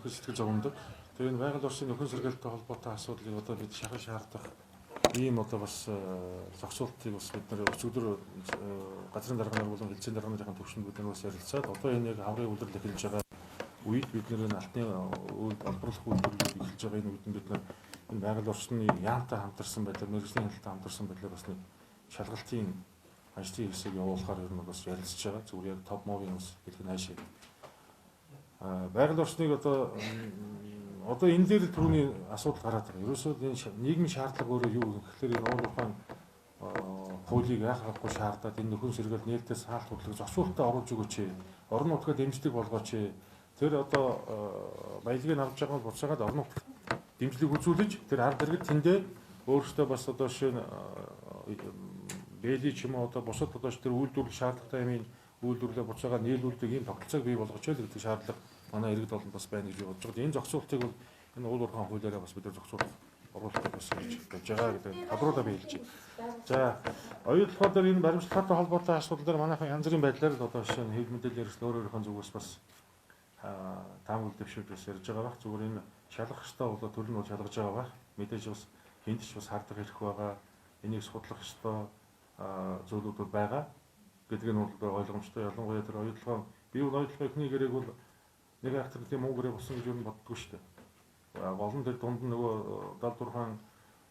ерөнхий сэтгэл зовлондог. Тэгээ энэ байгаль орчны нөхөн сэргээлттэй холбоотой асуудлыг одоо бид шахаж шаардах ийм одоо бас зохицуултыг бас бид нэр өчигдөр газрын дарганы болон хэлтсийн дарганыхын төвшөнд бид нар бас ярилцаад одоо энэ яг аврын үйлрэл эхэлж байгаа үед бид нэр энэ алтны олборлох үйлдвэрлэлийг эхэлж байгаа энэ үед бид нар энэ байгаль орчны яамтай хамтарсан байдлаар мэргэжлийн хяналттай хамтарсан байдлаар бас нэг шалгалтын ажлын хэсэг явуулахаар ер нь бас ярилцж байгаа. Зүгээр яг топ мовын бас хэлэх нь хаашаа. Байгаль орчныг одоо энэ дээр түрүүний асуудал гараад байгаа. Ерөөсөө энэ нийгмийн шаардлага өөрөө юу гэхээр энэ уулуурхайн хуулийг яахахгүй шаардаад энэ нөхөн сэргээл нээлттэй саалт хөдлөг зохицуулалтад оруулж өгөөч. Орон нутгаар дэмжлэг болгооч. Тэр одоо баялагийг авч байгаа бол буцаагаад орон нутагт дэмжлэг үзүүлж тэр ард иргэд тэндээ өөрөөсөө бас одоо жишээ нь бэлий ч юм уу одоо бусад одоо тэр үйлдвэрлэх шаардлагатай юмын үйлдвэрлэлээ буцаагаад нийлүүлдэг ийм тогтолцоог бий болгооч гэдэг шаардлага манай иргэд болон бас байна гэж бодож байгаа. Энэ зохицуултыг бол энэ уулуурхайн хуулиараа бас бид нар зохицуулах оруулалтыг бас хийж байгаа гэдэг тодруулаа би хэлж байна. За оюутлогоо дээр энэ баримтлагатай холбоотой асуудал дээр манайхан янз бүрийн байдлаар л одоо жишээ нь хэв мэдээлэл хэрэгсэл өөрийнхөө зүгээс бас таамаглал дэвшүүлж ярьж байгаа бах. Зүгээр энэ шалгах ёстой бол төр нь бол шалгаж байгаа бах. Мэдээж бас энд ч бас хардах хэрэг байгаа. Энийг судлах ёстой зүйлүүд байгаа гэдг нь бол ойлгомжтой. Ялангуяа тэр оюутлогоо би бол оюутлогоо эхний гэрээг бол нэг ахтар тийм муу гэрээ болсон гэж юу боддгоо шүү дээ. Гол нь тэр дунд нь нөгөө 76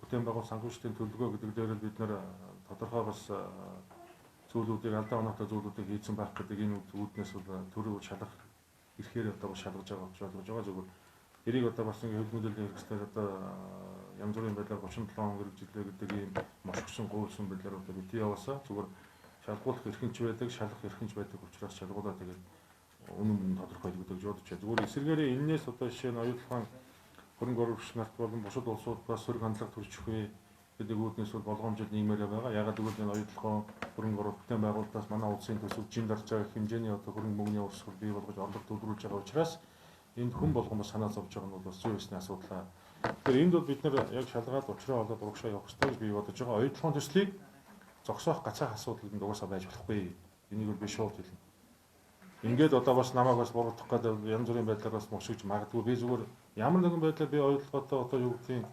бүтээн байгуул санхүүжилтийн төлөвлөгөө гэдэг дээр л бид нэр тодорхой бас зүйлүүдийг алдаа оноотой зүйлүүдийг хийсэн байх гэдэг энэ үүднээс бол төрөв шалгах ирэхээр одоо шалгаж байгаа гэж ойлгож байгаа. Зүгээр эрийг одоо бас ингэ хөл мэдээллийн хэрэгслээр одоо янз бүрийн байдлаар 37 он хэрэгжүүлээ гэдэг ийм мошгсон гуйсан байдлаар одоо бити яваасаа зүгээр шалгуулах эрхэнч байдаг, шалгах эрхэнч байдаг учраас шалгуулаад тэгээд үнэн тодорхой гэдэг гэж бодож байна. Зүгээр эсвэргээрээ энээс одоо жишээ нь оюутлогын хөрөнгө оруулагч нарт болон бусад улсуудаас сөрөг хандлага төрж өгье гэдэг үүднээс бол болгоомжтой нийгмээр байгаа. Ягаад гэвэл энэ оюутлогын хөрөнгө оруулалт бүтээн байгуулалтаас манай улсын төсөв жин дарж байгаа хэмжээний одоо хөрөнгө мөнгөний урсгал бий болгож орлого төвлөрүүлж байгаа учраас энд хүн болгон бас санаа зовж байгаа нь бол бас зүй ёсны асуудал. Тэгэхээр энд бол бид нэр яг шалгаад учраа олоод урагшаа явах хэрэгтэй гэж би бодож байгаа. Оюутлогын төслийг зогсоох гацаах асуудал нь угаасаа байж болохгүй. Энийг бол би шууд хэлнэ. Ингээд одоо бас намайг бас буруутгах гэдэг янз бүрийн байдлаар бас мөсгөж магадгүй. Би зүгээр ямар нэгэн байдлаар би оюутлоготой одоо юу гэдгийг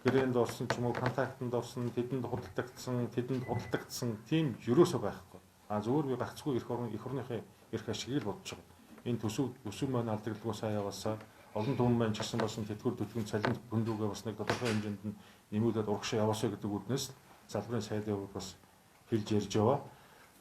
гэрээнд орсон ч юм уу контактанд орсон, тэдэнд худалдагдсан тийм юусоо байхгүй. Зүгээр би гагцгүй их орныхын эрх ашигыг л бодож байгаа. Энэ төсөв маань алдагдлгүй сайн яваасаа олон түмэн маань ч гэсэн бас тэтгэвэр төлөвлөмж цалин бүндүүгээ бас нэг тодорхой хэмжээнд нь нэмүүлээд урагшаа яваасаа гэдэг үднээс салбарын сайдын бас хэлж ярьж байгаа.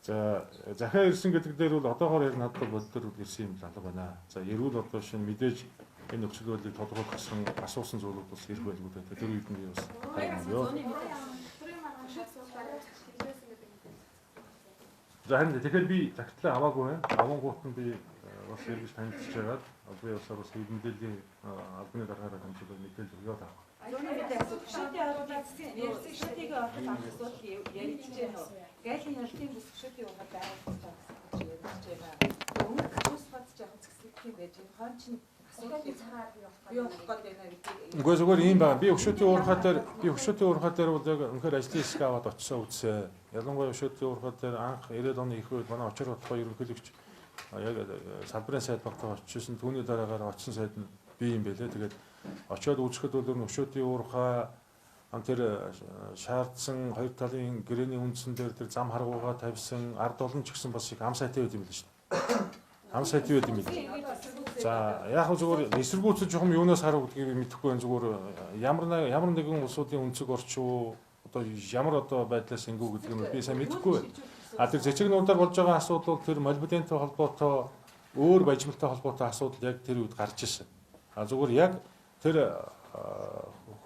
За захиа ирсэн гэдэг дээр бол одоогоор яг надад боддоор ирсэн юм алга байна. За эрүүл одоо шинэ мэдээж энэ нөхцөл байдлыг тодорхойлох гэсэн асуусан зүйлүүд бас ирэх байлгүй дээ. Тэр үед нь би бас харагдав. За харин тэгэхээр би загтлаа аваагүй байна. Авангуут нь би бас эргэж танилцж байгаад би бас мэдээллийн албаны даргаараа хэмжүүлээд мэдээлэл өгөөд авах. Зүүнний мэдээ асуудал. Шүтийн оролцоод ярьсан шүтийг ороход асуудал яригдж байна уу? Гайлын ялтын бүсгшүүдийн угаар байгуулж байгаа гэж ярьж байгаа. Өмнө асуус бат жоохон зэксэлтий байж энэ хон чинь асуудлыг цагаар юу болох гээд байна гэдэг. Үгүй зүгээр ийм байна. Би өшөөтийн уурхаа дээр бол яг үнэхээр ажлын хэсэг аваад очисон үзсэн. Ялангуяа өшөөтийн уурхаа дээр анх 90-ад оны их үед манай очир хотгоо ерөнхийлөгч яг салбарын сайд багтаа очижсэн. Түүний дараагаар очисон сайд нь би юм байлээ. Тэгээд очиод үзэхэд бол өшөөтийн уурхаа тэр шаардсан хоёр талын гэрээний үндсэн дээр тэр зам харгуугаа тавьсан ард олон ч гэсэн бас их ам сайтай байд юм л шүү дээ. Ам сайтай байд юм л. За яг хөө зүгээр эсэргүүцэж жоохон юунаас харах гэдгийг мэдэхгүй байна. Зүгээр ямар нэгэн улсуудын өнцөг орчуу одоо ямар одоо байдлаас ингэв гэдгийг нь би сайн мэдэхгүй байна. Тэр зэчигнуудаар болж байгаа асуудал бол тэр молибдентэй холбоотой өөр бажималтай холбоотой асуудал яг тэр үед гарч ирсэн. Зүгээр яг тэр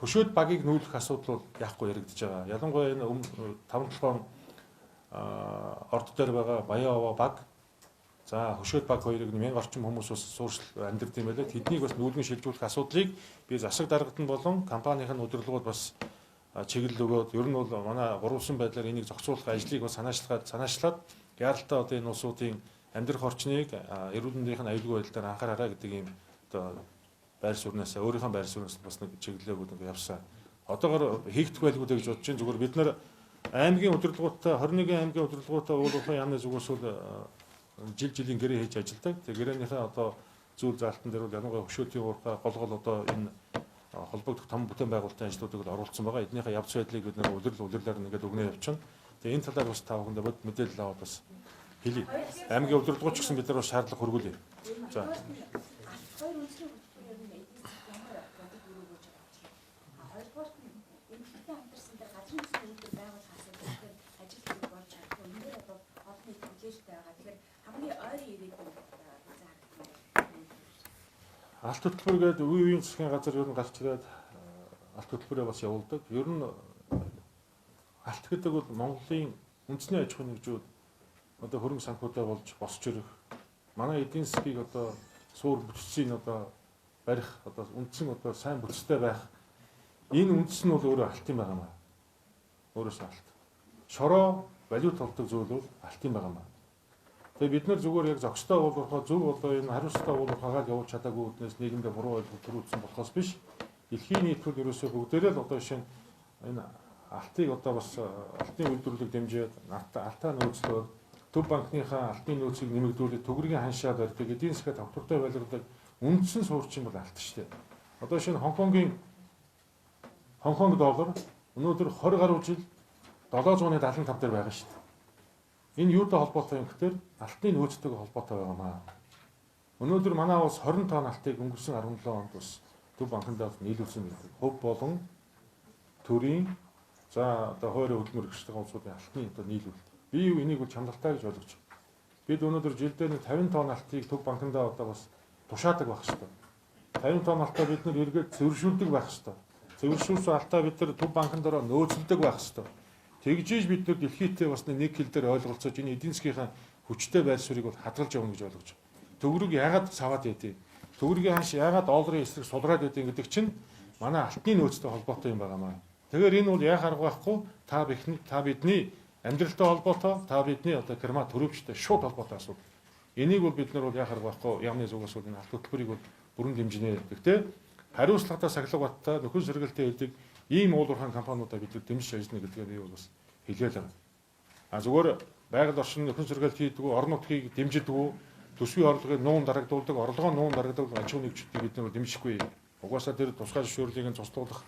хөшөөд багийг нүүлэх асуудал бол яахгүй яригдж байгаа. Ялангуяа энэ 5-7 орд дээр байгаа Баян-Овоо баг. За хөшөөд баг хоёрыг 1000 орчим хүмүүс бас сууршил амьдардаг юм байлаа. Тэднийг бас нүүлгэн шилжүүлэх асуудлыг би засаг даргад нь болон компанийн удирдлагууд бас чиглэл өгөөд ер нь бол манай гурван байдлаар энийг зохицуулах ажлыг бас санаачлаад яаралтай одоо энэ улсуудын амьдрах орчныг эрүүл мэндийн аюулгүй байдлаар анхаараарай гэдэг ийм одоо байр сууриасаа өөрийнхөө байр сууриас бас нэг чиглэлүүд ингэ явсан. Одоогоор хийгдэх байлгүй гэж бодож чинь зүгээр бид нар аймгийн удирдлагуудтай 21 аймгийн удирдлагуудтай уулуурхай яамны зүгээс бол жил жилийн гэрээ хийж ажилладаг. Тэгээ гэрээнийхээ одоо зүйл заалтан дээр бол ялангуяа хөшөөтийн уурхай голгол одоо энэ холбогдох том бүтээн байгуулалтын ажлуудыг оруулсан байгаа. Эднийхээ явц байдлыг бид нэр улирлаар ингээд өгнө явчихна. Тэгээ энэ талаар бас та бүхэндээ бод мэдээлэл аваад бас хэлье. Аймгийн удирдлагч гэсэн бид нар бас шаардлага хөргүүлье. За. Алт хөтөлбөр гэдэг үеийн засгийн газар ер нь гарч ирээд алт хөтөлбөрөө бас явуулдаг. Ер нь алт гэдэг бол Монголын үндэсний аж ахуйн нэгжүүд одоо хөрөнгө санхүүтэй болж босч ирэх. Манай эдийн засгийг одоо суур бүтцийг одоо барих одоо үндсэн одоо сайн бүтцтэй байх. Энэ үндэс нь бол өөрөө алт юм байнамаа. Өөрөөс алт. Шороо валют толдог зүйл бол алт юм байнамаа. Тэгээ бид нар зүгээр яг зохистой уулуурхаа зөв одоо энэ хариуцлагатай уулуурхаагаад явуулж чадаагүй үднээс нийгэмдээ буруу ойлголт төрүүлсэн болохоос биш. Дэлхийн нийтлэл ерөөсөө бүгдээрээ л одоо жишээ нь энэ алтыг одоо бас алтын үйлдвэрлэлийг дэмжиж алтаа нөөцлөөр төв банкныхаа алтын нөөцийг нэмэгдүүлээд төгрөгийн ханшаа барьдаг, эдийн засгаа тогтвортой байлгадаг үндсэн суурчин бол алт шүү дээ. Одоо жишээ нь Хонконг доллар өнөөдөр 20 гаруй жил 775 дээр байгаа шүү дээ. Энэ юутай холбоотой юм гэхээр алтын нөөцтэйгээ холбоотой байгаамаа. Өнөөдөр манай улс 20 тонн алтыг өнгөрсөн 17 онд бас төв банкндаа нийлүүлсэн гэдэг. Хөв болон төрийн за одоо хойроо хөдөлмөр гэрчлэгийн улсуудын алтны одоо нийлүүлэлт. Би юу энийг бол чамдалтай гэж ойлгож байна. Бид өнөөдөр жилдээ 50 тонн алтыг төв банкндаа одоо бас тушаадаг байх хэрэгтэй. 50 тонн алтаа бид нэр эргээд цэвэршүүлдэг байх хэрэгтэй. Цэвэршүүлсэн алтаа бид нар төв банкндаа нөөцлөдөг байх хэрэгтэй. Тэгжиж бид нар дэлхийдээ бас нэг хил дээр ойлголцож энэ эдийн засгийн хүчтэй байр суурийг бол хадгалж явна гэж ойлгож байна. Төгрөг яагаад саваад байдгийг, төгрөгийн ханш яагаад долларын эсрэг сулраад байдгийг гэдэг чинь манай алтны нөөцтэй холбоотой юм байнамаа. Тэгэхээр энэ бол яа харга байхгүй та бидний амьдралтай холбоотой, та бидний одоо климат төрөвчтэй шууд холбоотой асуудал. Энийг бол бид нар бол яа харга байхгүй яамны зүгээс бол энэ алт хөтөлбөрийг бол бүрэн дэмжинэ. Гэхдээ хариуцлагатай сахилга баттай нөхөн сэргэлттэй хэлдэг ийм уулуурхаан компаниудаа бид дэмжиж ажиллана гэдгээр би бас хэлээл байгаа. А зүгээр байгаль орчин нөхөн сэргэлт хийдэг, орон нутгийг дэмждэг, төсвийн орлогыг нуун дарагдуулдаг, орлогоо нуун дарагдуулдаг аж ахуйн нэгжүүдийг бид нар дэмжихгүй. Угаасаа тэр тусгай зөвшөөрлийг нь цуслуулах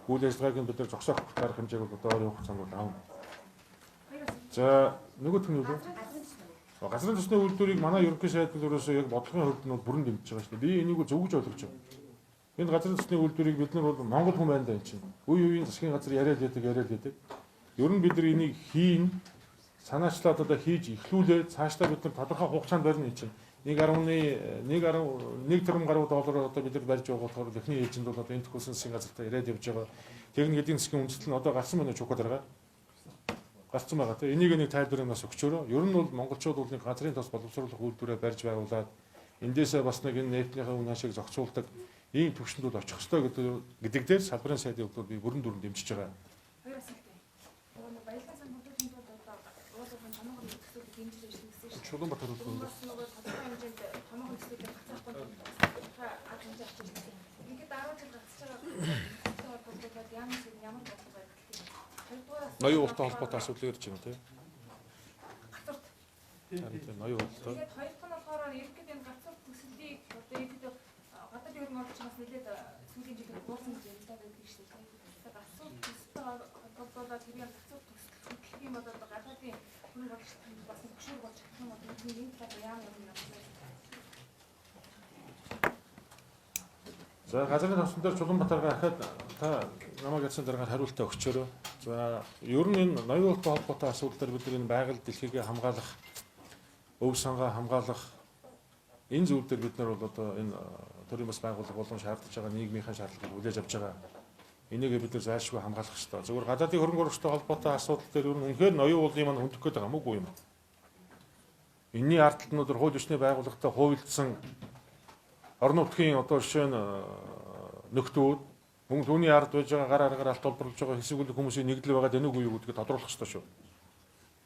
үйл ажиллагааг нь бид нар зогсоох дарга хэмжээг бол одоо өөрийн хугацаанд бол аавна. За нөгөөх нь юу вэ? Газрын төсний үйлдвэрийг манай ерөнхий сайд нөрөөсөө яг бодлогын хувьд нь бүрэн дэмжиж байгаа шүү дээ. Би энийг зөв гэж ойлгож байна. Энэ газрын төсний үйлдвэрийг бид нар бол Монгол хүн байна даа энэ чинь. Үеийн засгийн газар яриад байдаг. Ер нь бид нар энийг хийн санаачлаад одоо хийж эхлүүлээд цаашдаа бид нар тодорхой хугацаанд барьна энэ чинь. 1.1 тэрбум гаруй доллараар одоо бид нар барьж байгаа болохоор техникийн эйжент бол одоо энэ төхөөрсөн засгийн газартаа яриад явж байгаа. Техник эдийн засгийн үндэслэл нь одоо гарсан байна чухал дарга. Гарсан байгаа тийм. Энийг нэг тайлбарыг бас өгчөөрөө. Ер нь бол монголчууд бол нэг газрын тос боловсруулах үйлдвэрээ барьж байгуулад эндээсээ бас нэг энэ нефтийнхээ үн хашийг зохицуулдаг ийм төвшөндүүд очих ёстой гэдэг дээр салбарын сайдын хувьд би бүрэн дүрэн дэмжиж байгаа. Чулуун батар үлдэн. Ноён уултай холбоотой асуудал ярьж байна тийм. Тийм ноён уултай. Тэгээд хоёр дахь нь болохоор ерөнхийд энэ гацуур төсөлийг одоо ерөнхийд гадаад ерөнхий орчноос нэлээд сүүлийн жилээр буурсан гэж ярьдаг байдаг шүү дээ. Тэгээд гацуур төсөлтэй холбоотой тэрийг гацуур төсөл гэх юм бол одоо гадаадын хүн болж бас хөшөөр болж гэх юм бол энэ талаар яам юм байна. За газрын тосн дээр Чулуунбатарга ахад та намайг ярьсан дараагаар хариултаа өгчөөрөө. За ер нь энэ ноён уултай холбоотой асуудлаар бид нар энэ байгаль дэлхийг хамгаалах, өв сангаа хамгаалах энэ зүйл дээр бид нар бол одоо энэ төрийн бас байгууллага болон шаардж байгаа нийгмийнхаа шаардлагыг хүлээж авч байгаа. Энийг бид нар зайлшгүй хамгаалах хэрэгтэй. Зөвхөн гадаадын хөрөнгө оруулалттай холбоотой асуудал дээр ер нь үнэхээр ноён уулын маань хөндөх гээд байгаа юм уу юм. Энийний ардтал нь өдөр хууль ёсны байгууллагатай хуулилдсан орон нутгийн одоо жишээ нь нөхдүүд хүн түүний ард байж байгаа гар аргаар алт олборлож байгаа хэсэгүүл хүмүүсийн нэгдэл байгаа дэнүүгүй юу гэдгийг тодруулах хэрэгтэй шүү.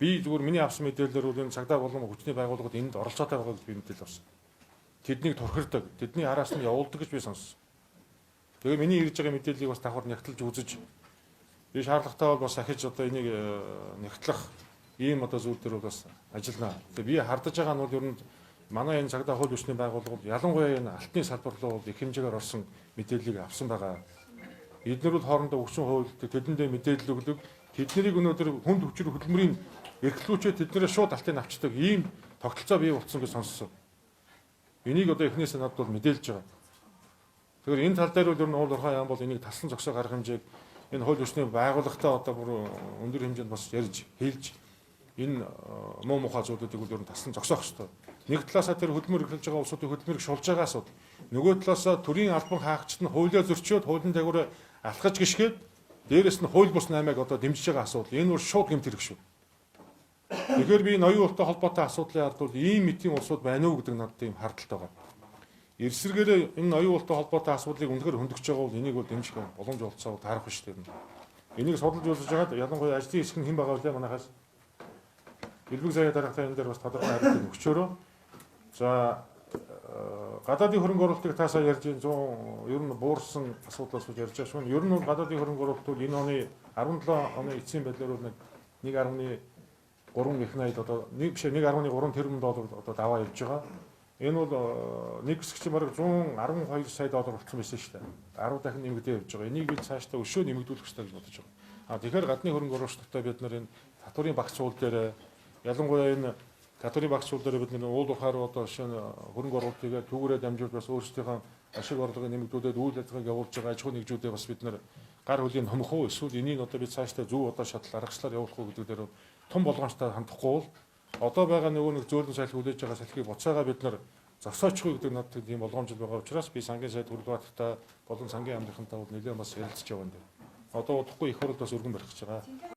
Би зүгээр миний авсан мэдээлэлээр бол энэ цагдаа болон хүчний байгууллагууд энд оролцоотой байгаа гэж би мэдээлэл авсан. Тэднийг торхирдог, тэдний араас нь явуулдаг гэж би сонссон. Тэгээ миний ирж байгаа мэдээллийг бас давхар нягтлж үзэж би шаардлагатай бол бас ахиж одоо энийг нягтлах ийм одоо зүйл төр бол бас ажиллана. Тэгээ би хардаж байгаа нь бол ер нь манай энэ цагдаа хууль ёсны байгууллагууд ялангуяа энэ алтны салбар руу их хэмжээгээр орсон мэдээллийг авсан байгаа. Эднэр бол хоорондоо өгсөн хуулиудыг тэдэндээ мэдээлэл өгдөг. Тэднийг өнөөдөр хүнд хүчээр хөдөлмөрийн эрхлүүлчээ тэднэрээ шууд алтыг авчдаг ийм тогтолцоо бий болсон гэж сонссон. Энийг одоо эхнээсээ надад бол мэдээлж байгаа. Тэгэхээр энэ тал дээр бол ер нь уул уурхай яам бол энийг талсан зогсоо гарах хэмжээг энэ хууль ёсны байгууллагатаа одоо бүр өндөр хэмжээнд бас ярьж хэлж энэ муу мухай зүйлүүдийг бол ер нь талсан зогсоох хэрэгтэй. Нэг талаасаа тэр хөдөлмөр эрхэлж байгаа улсуудын хөдөлмөрийг шулж байгаа асуудал. Нөгөө талаасаа төрийн албан хаагчид нь хуулиа зөрчөөд хуулийн дагавар алхаж гიშгээд дээрэс нь хууль бус 8-ыг одоо дэмжиж байгаа асуудал. Энэ бол шууд гэмт хэрэг шүү. Тэгэхээр би энэ оюун уртаа холбоотой асуудлын ард бол ийм мэдийн улсууд байна уу гэдэг надад ийм хардталтай байгаа. Эрсэргээрээ энэ оюун уртаа холбоотой асуудлыг үнэхээр хөндөгч байгаа бол энийг бол дэмжих боломж олцоо таарах биш тийм. Энийг судалж үзэж байгаа ялангуяа ажлын хэсэг нь хэн байгаа вэ манайхаас Илбэг заяа дарагтай энэ дээр бас тодорхой хариулт өгчөөрөө. За гадаадын хөрөнгө оруулалтыг таасаа ярьж 100 ер нь буурсан асуудлаас ярьж байгаа шүү. Ер нь бол гадаадын хөрөнгө оруулалт бол энэ оны 17 оны эцсийн байдлаар бол 1.3 их найд одоо 1.3 тэрбум доллар одоо даваа явж байгаа. Энэ бол нэг хэсэг чинь бараг 112 сая доллар болсон байсан шүү дээ. 10 дахин нэмэгдээ явж байгаа. Энийг бид цаашдаа өшөө нэмэгдүүлэх хэрэгтэй гэж бодож байгаа. Тэгэхээр гадны хөрөнгө оруулалттай бид нар энэ татварын багц суул дээр ялангуяа энэ татварын багц суул дээр бид нар уул ухаар одоо жишээ нь хөрөнгө оруулалтыг түүгээрээ дамжуулж бас өөрсдийнхөө ашиг орлогыг нэмэгдүүлээд үйл ажиллагааг явуулж байгаа аж ахуйн нэгжүүдээ бас бид нар гар хөлийн хомох уу эсвэл энийг одоо бид цаашдаа зөв одоо шатал аргачлаар явуулах уу гэдэг дээр том болгоомжтой хандахгүй бол одоо байгаа нөгөө нэг зөөлөн салхи хүлээж байгаа салхийг буцаага бид нар зогсоочихгүй гэдэг надад тийм болгоомжтой байгаа учраас би сангийн сайд Хүрэлбаатартай болон сангийн амрахынтай бол нэлээд бас ярилцж байгаа юм дээр. Одоо удахгүй их хурд бас өргөн барих гэж байгаа.